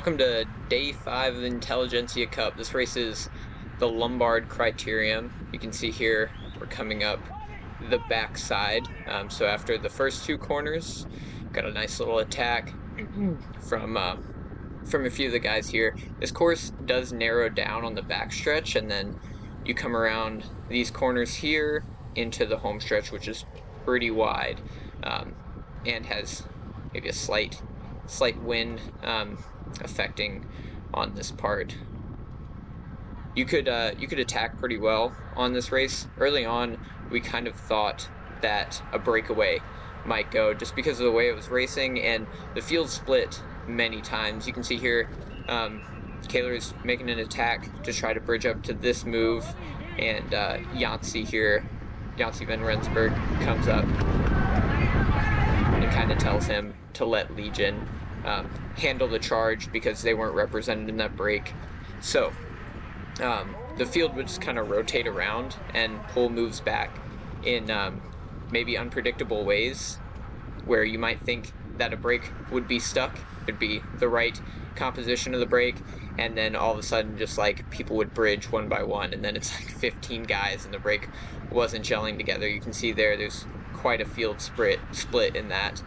Welcome to day 5 of the Intelligentsia Cup. This race is the Lombard criterium. You can see here we're coming up the backside. So after the first two corners, got a nice little attack from a few of the guys here. This course does narrow down on the backstretch, and then you come around these corners here into the home stretch, which is pretty wide, and has maybe a slight wind affecting on this part. You could attack pretty well on this race. Early on, we kind of thought that a breakaway might go just because of the way it was racing, and the field split many times. You can see here Kaler is making an attack to try to bridge up to this move, and Janse here, Janse van Rensburg, comes up and kind of tells him to let Legion handle the charge because they weren't represented in that break. So the field would just kind of rotate around and pull moves back in maybe unpredictable ways, where you might think that a break would be stuck, it'd be the right composition of the break, and then all of a sudden just like people would bridge one by one, and then it's like 15 guys and the break wasn't gelling together. You can see there's quite a field split in that.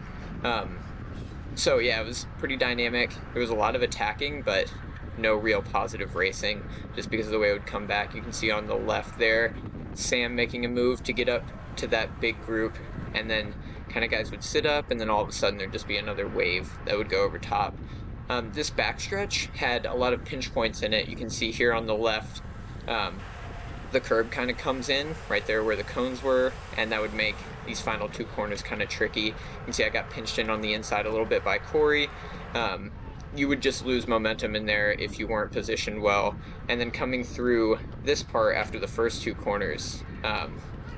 So yeah, it was pretty dynamic. There was a lot of attacking, but no real positive racing, just because of the way it would come back. You can see on the left there, Sam making a move to get up to that big group, and then kind of guys would sit up, and then all of a sudden there'd just be another wave that would go over top. This backstretch had a lot of pinch points in it. You can see here on the left, the curb kind of comes in right there where the cones were, and that would make these final two corners kind of tricky. You can see I got pinched in on the inside a little bit by Cory. You would just lose momentum in there if you weren't positioned well. And then coming through this part after the first two corners,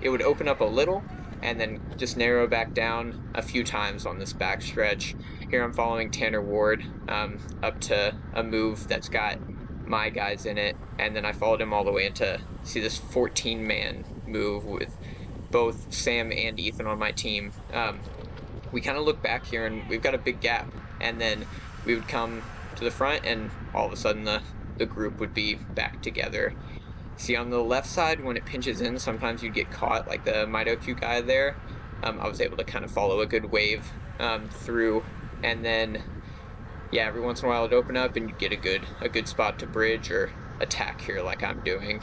it would open up a little and then just narrow back down a few times on this back stretch. Here I'm following Tanner Ward up to a move that's got my guys in it, and then I followed him all the way into, see, this 14-man move with both Sam and Ethan on my team. We kind of look back here and we've got a big gap, and then we would come to the front and all of a sudden the group would be back together. See, on the left side, when it pinches in, sometimes you'd get caught, like the Midoku guy there. I was able to kind of follow a good wave through, and then yeah, every once in a while it'd open up and you'd get a good spot to bridge or attack here like I'm doing.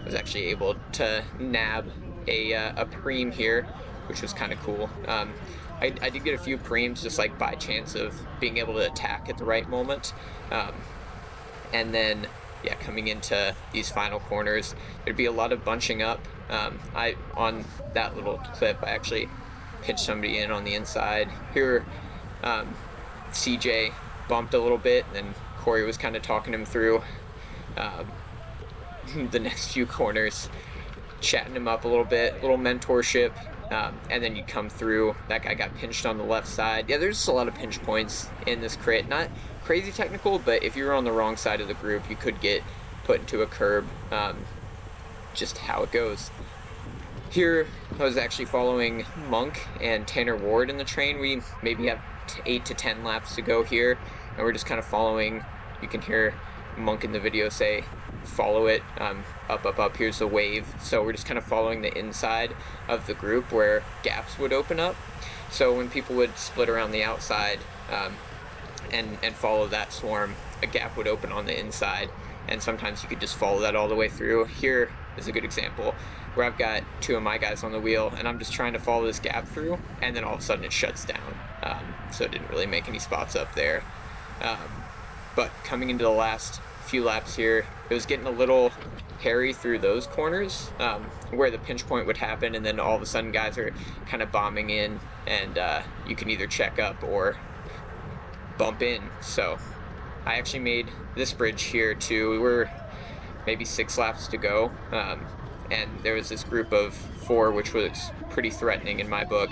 I was actually able to nab a preem here, which was kind of cool. I did get a few preems just like by chance of being able to attack at the right moment. And then yeah, coming into these final corners, there'd be a lot of bunching up. On that little clip, I actually pitched somebody in on the inside. Here, CJ bumped a little bit, and then Cory was kind of talking him through the next few corners, chatting him up a little bit, a little mentorship, and then you come through. That guy got pinched on the left side. Yeah, there's just a lot of pinch points in this crit. Not crazy technical, but if you were on the wrong side of the group, you could get put into a curb. Just how it goes. Here, I was actually following Monk and Tanner Ward in the train. We maybe have 8 to 10 laps to go here, and we're just kind of following. You can hear Monk in the video say, follow it, up, here's the wave. So we're just kind of following the inside of the group where gaps would open up. So when people would split around the outside and follow that swarm, a gap would open on the inside, and sometimes you could just follow that all the way through. Here is a good example where I've got two of my guys on the wheel, and I'm just trying to follow this gap through, and then all of a sudden it shuts down. So it didn't really make any spots up there. But coming into the last few laps here, it was getting a little hairy through those corners, where the pinch point would happen, and then all of a sudden guys are kind of bombing in, and you can either check up or bump in. So I actually made this bridge here too. We were maybe 6 laps to go, and there was this group of 4, which was pretty threatening in my book.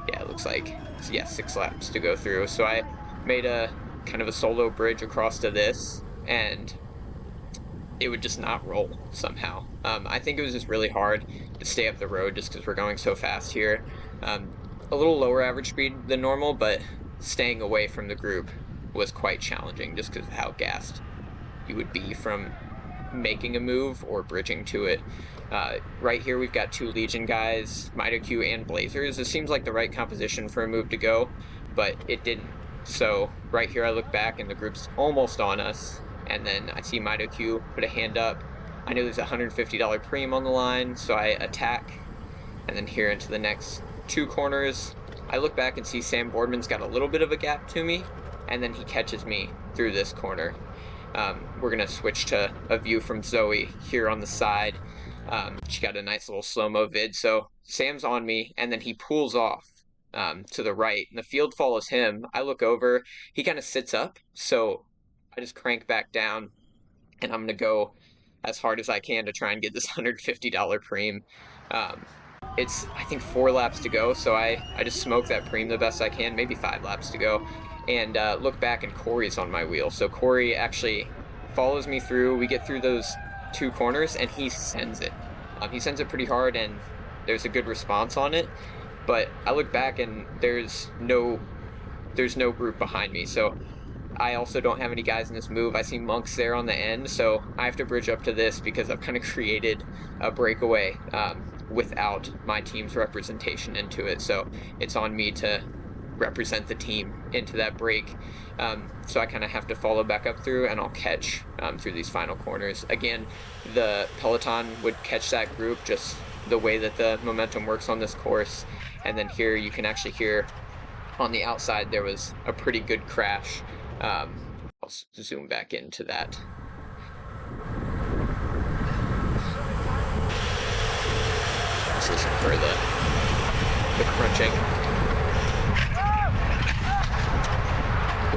Yeah, it looks like, yeah, 6 laps to go through. So I made a kind of a solo bridge across to this, and it would just not roll somehow. I think it was just really hard to stay up the road just because we're going so fast here. A little lower average speed than normal, but staying away from the group was quite challenging just because of how gassed you would be from making a move or bridging to it. Right here we've got two Legion guys, Q and Blazers. It seems like the right composition for a move to go, but it didn't. So right here I look back and the group's almost on us, and then I see Q put a hand up. I know there's a $150 premium on the line, so I attack, and then here into the next two corners, I look back and see Sam Boardman's got a little bit of a gap to me, and then he catches me through this corner. We're going to switch to a view from Zoe here on the side. She got a nice little slow-mo vid. So Sam's on me, and then he pulls off to the right, and the field follows him. I look over. He kind of sits up, so I just crank back down, and I'm going to go as hard as I can to try and get this $150 preem. Um, it's, I think, 4 laps to go, so I just smoke that preem the best I can, maybe 5 laps to go, and look back and Cory's on my wheel. So Cory actually follows me through. We get through those 2 corners, and he sends it. He sends it pretty hard, and there's a good response on it, but I look back and there's no group behind me, so I also don't have any guys in this move. I see Monks there on the end, so I have to bridge up to this because I've kind of created a breakaway without my team's representation into it. So it's on me to represent the team into that break. So I kind of have to follow back up through, and I'll catch through these final corners. Again, the Peloton would catch that group just the way that the momentum works on this course. And then here you can actually hear on the outside there was a pretty good crash. I'll zoom back into that. Just listen for the crunching.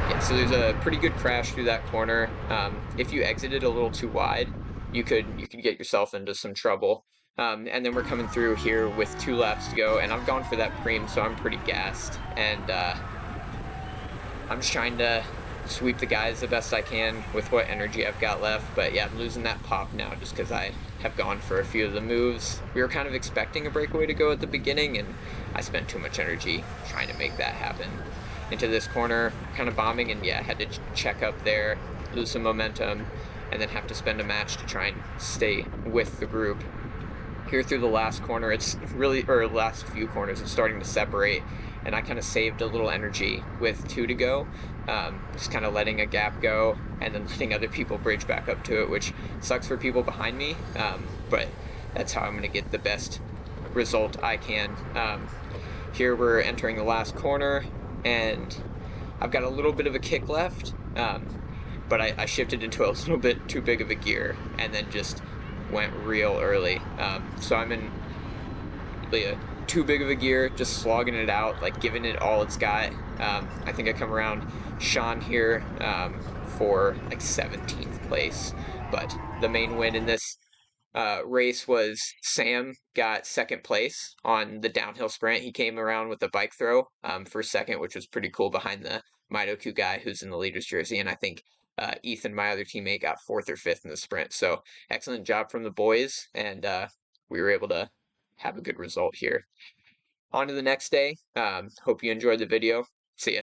Yeah, so there's a pretty good crash through that corner. If you exited a little too wide, you could get yourself into some trouble. And then we're coming through here with 2 laps to go, and I've gone for that preem, so I'm pretty gassed. And I'm just trying to sweep the guys the best I can with what energy I've got left. But yeah, I'm losing that pop now just because I have gone for a few of the moves. We were kind of expecting a breakaway to go at the beginning, and I spent too much energy trying to make that happen. Into this corner, kind of bombing, and yeah, had to check up there, lose some momentum, and then have to spend a match to try and stay with the group. Here through the last corner, it's really, or last few corners, it's starting to separate, and I kind of saved a little energy with 2 to go, just kind of letting a gap go and then letting other people bridge back up to it, which sucks for people behind me, but that's how I'm going to get the best result I can. Here we're entering the last corner, and I've got a little bit of a kick left, but I shifted into a little bit too big of a gear and then just went real early. So I'm in really too big of a gear, just slogging it out, like giving it all it's got. I think I come around Sean here for like 17th place, but the main win in this race was Sam got 2nd place on the downhill sprint. He came around with a bike throw for 2nd, which was pretty cool, behind the Midoku guy who's in the leader's jersey. And I think Ethan, my other teammate, got 4th or 5th in the sprint. So excellent job from the boys, and we were able to have a good result here. On to the next day. Hope you enjoyed the video. See ya.